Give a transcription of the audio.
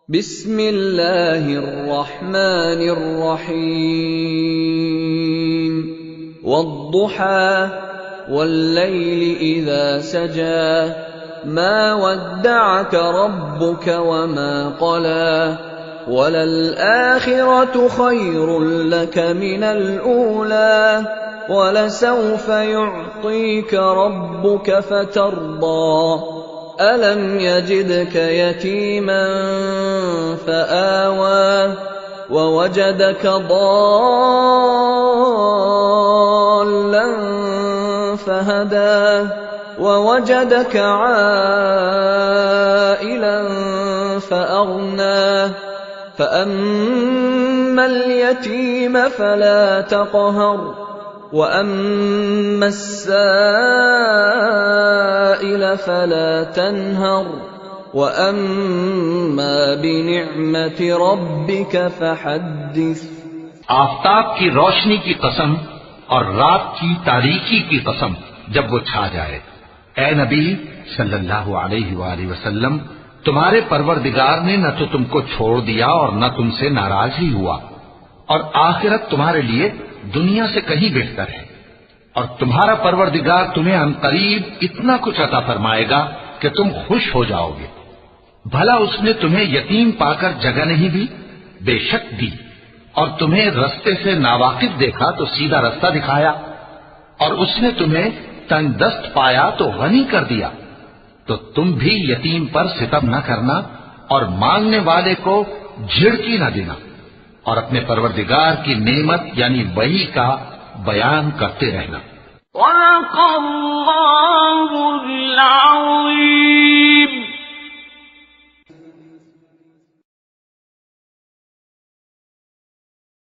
बिस्मिल्लाहिर्रहमानिर्रहीम वद्दुहा वल्लैलि इज़ा सजा मा वद्दअक रब्बुक वमा क़ला वलल-आखिरतु खैरुल लक मिनल ऊला वलसौफ युअतीक रब्बुक फतर्दा अलम यजिदक यतीमन फआवा ववजदक ضالًا फहदा ववजदक आइलन फअगना فأما اليتيم فلا تقهر وأما السائل فلا تنهر وأما بنعمة ربك فحدث। आफताब की रोशनी की कसम और रात की तारीकी की कसम जब वो छा जाए, ए नबी सल्लल्लाहु अलैहि वसल्लम, तुम्हारे परवरदिगार ने न तो तुमको छोड़ दिया और न तुमसे नाराज ही हुआ, और आखिरत तुम्हारे लिए दुनिया से कहीं बेहतर है, और तुम्हारा परवरदिगार तुम्हें अनकरीब इतना कुछ अता फरमाएगा कि तुम खुश हो जाओगे। भला उसने तुम्हें यतीम पाकर जगह नहीं दी? बेशक दी। और तुम्हें रस्ते से नावाकिफ देखा तो सीधा रास्ता दिखाया, और उसने तुम्हें तंगदस्त पाया तो गनी कर दिया। तो तुम भी यतीम पर सितम न करना और मांगने वाले को झिड़की न देना, और अपने परवरदिगार की नेमत यानी वही का बयान करते रहना।